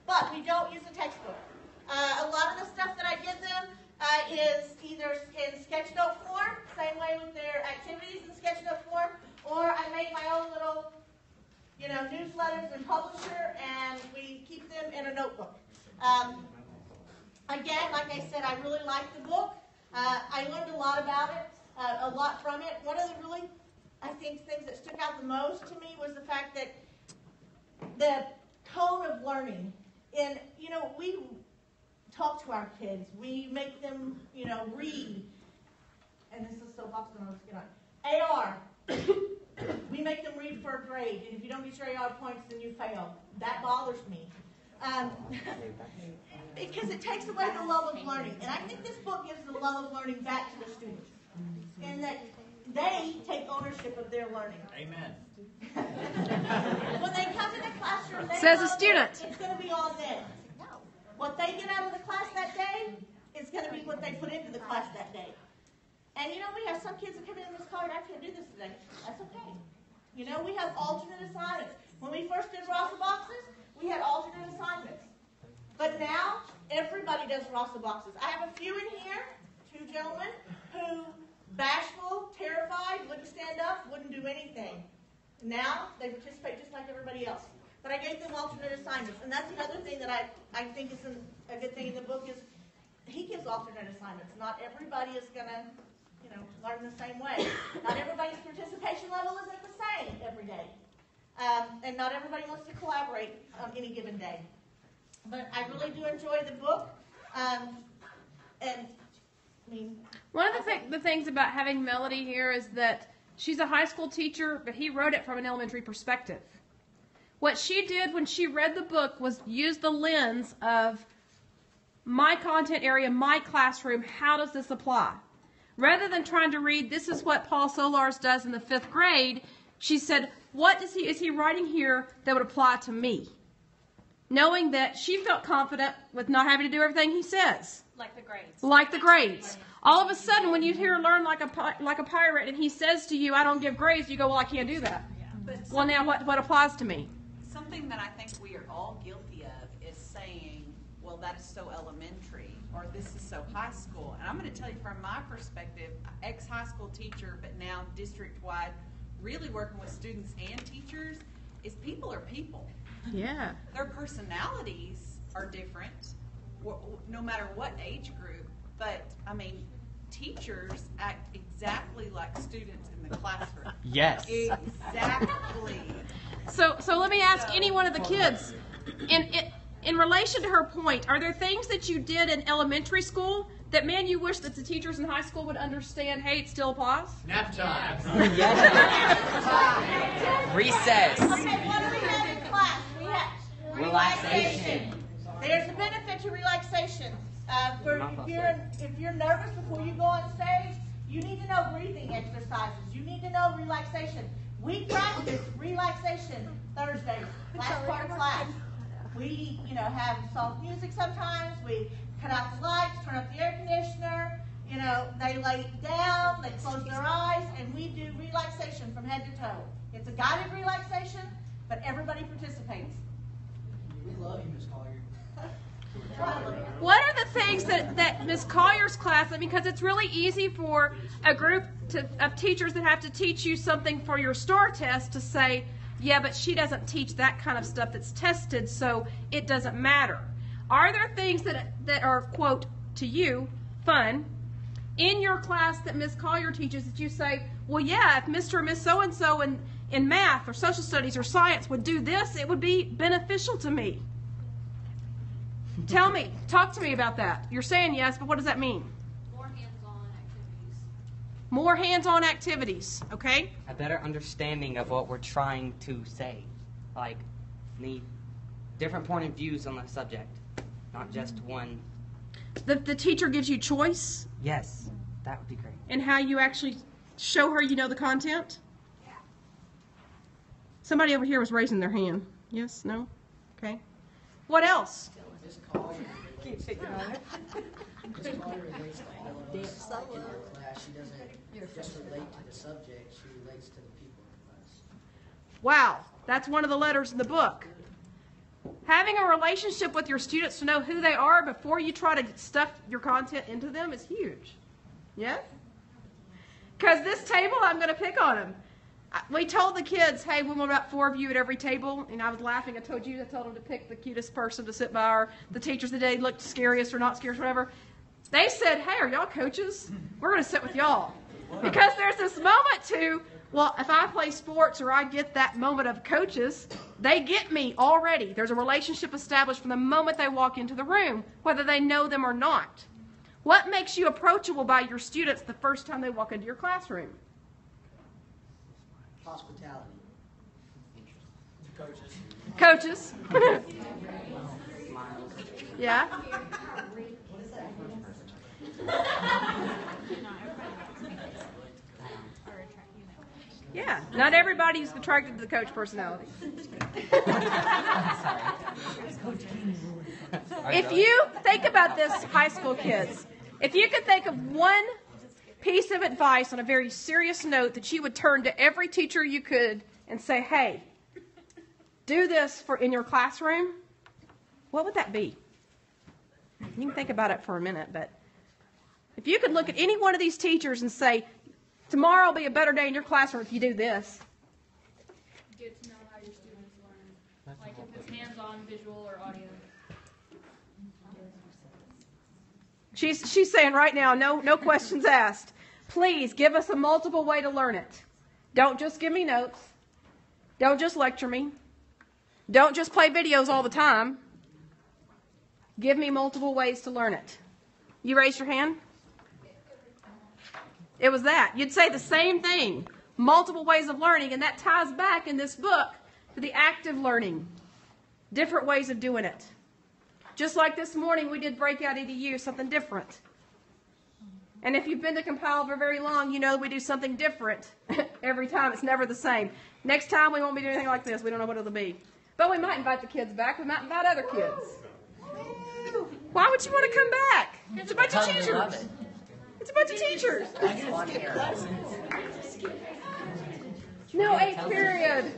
But we don't use a textbook. A lot of the stuff that I give them is either in sketchnote form, same way with their activities in sketchnote form, or I make my own little, newsletters and publisher, and we keep them in a notebook. Again, like I said, I really like the book. I learned a lot about it, a lot from it. One of the really, I think, things that stuck out the most to me was the fact that the tone of learning. And, we talk to our kids. We make them, read. And this is so box I'm going to get on. AR. We make them read for a grade. And if you don't get your AR points, then you fail. That bothers me. Because it takes away the love of learning. And I think this book gives the love of learning back to the students. And that they take ownership of their learning. Amen. When they come in the classroom, they says a know student. that it's going to be all them. What they get out of the class that day is going to be what they put into the class that day. And we have some kids that come in this college, I can't do this today. That's okay. We have alternate assignments. When we first did Rasa boxes, we had alternate assignments. But now, everybody does Rasa boxes. I have a few in here, 2 gentlemen, who, bashful, terrified, wouldn't stand up, wouldn't do anything. Now, they participate just like everybody else. But I gave them alternate assignments. And that's another thing that I think is a good thing in the book is he gives alternate assignments. Not everybody is going to, learn the same way. Not everybody's participation level isn't the same every day. And not everybody wants to collaborate on any given day. But I really do enjoy the book. One of the things about having Melody here is that she's a high school teacher, but he wrote it from an elementary perspective. What she did when she read the book was use the lens of my content area, my classroom, how does this apply? Rather than trying to read, this is what Paul Solars does in the 5th grade, she said, what is he writing here that would apply to me? Knowing that she felt confident with not having to do everything he says. Like the grades. Like the grades. All of a sudden, when you hear learn like a pirate and he says to you, I don't give grades, you go, well, I can't do that. Yeah. Well, now what applies to me? Something that I think we are all guilty of is saying, well, that is so elementary, or this is so high school. And I'm going to tell you from my perspective, ex-high school teacher, but now district-wide, really working with students and teachers, is people are people. Yeah. Their personalities are different, no matter what age group, but, teachers act exactly like students in the classroom. Yes. Exactly. So let me ask any one of the kids, in relation to her point, are there things that you did in elementary school that, man, you wish that the teachers in high school would understand, hey, it still applies? Nap time. Recess. Okay, what do we have in class? We have Relaxation. There's a benefit to relaxation. If you're nervous before you go on stage, you need to know breathing exercises. You need to know relaxation. We practice relaxation Thursdays, last part of class. We, have soft music sometimes. We cut out the lights, turn up the air conditioner. They lay down, they close their eyes, and we do relaxation from head to toe. It's a guided relaxation, but everybody participates. We love you, Ms. Collier. What are the things that Ms. Collier's class, because it's really easy for a group of teachers that have to teach you something for your STAR test to say, yeah, but she doesn't teach that kind of stuff that's tested, so it doesn't matter. Are there things that are, quote, to you, fun, in your class that Ms. Collier teaches that you say, well, yeah, if Mr. or Miss so-and-so in math or social studies or science would do this, it would be beneficial to me? Talk to me about that. You're saying yes, but what does that mean? More hands-on activities. More hands-on activities, okay? A better understanding of what we're trying to say. Like, need different point of views on the subject, not just one. The teacher gives you choice? Yes, that would be great. And how you actually show her you know the content? Yeah. Somebody over here was raising their hand. Yes? No? Okay. What else? Ms. Collier. Ms. Collier relates to all of us. Like in her class, she doesn't just relate to the subject, she relates to the people in the class. Wow, that's one of the letters in the book. Having a relationship with your students to know who they are before you try to stuff your content into them is huge. Yes? Because this table, I'm going to pick on them. We told the kids, hey, we want about 4 of you at every table. And I was laughing. I told them to pick the cutest person to sit by, or the teachers that they looked scariest or not scariest, whatever. They said, hey, are y'all coaches? We're going to sit with y'all. Because there's this moment to, well, if I play sports or I get that moment of coaches, they get me already. There's a relationship established from the moment they walk into the room, whether they know them or not. What makes you approachable by your students the first time they walk into your classroom? Hospitality. Coaches. Yeah. Yeah. Not everybody's attracted to the coach personality. If you think about this, high school kids, if you could think of one piece of advice on a very serious note that you would turn to every teacher you could and say, hey, do this in your classroom, what would that be? You can think about it for a minute, but if you could look at any one of these teachers and say, tomorrow will be a better day in your classroom if you do this. Get to know how your students learn. Like if it's hands-on, visual, or audio. She's saying right now, no questions asked. Please give us a multiple way to learn it. Don't just give me notes. Don't just lecture me. Don't just play videos all the time. Give me multiple ways to learn it. You raised your hand? It was that. You'd say the same thing. Multiple ways of learning, and that ties back in this book to the active learning. Different ways of doing it. Just like this morning we did Breakout EDU, something different. And if you've been to Compile for very long, you know that we do something different every time. It's never the same. Next time we won't be doing anything like this. We don't know what it'll be. But we might invite the kids back. We might invite other kids. Why would you want to come back? It's a bunch of teachers. It's a bunch of teachers. No, 8th period.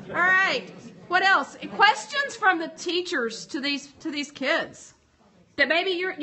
All right. What else? Questions from the teachers to these kids that maybe you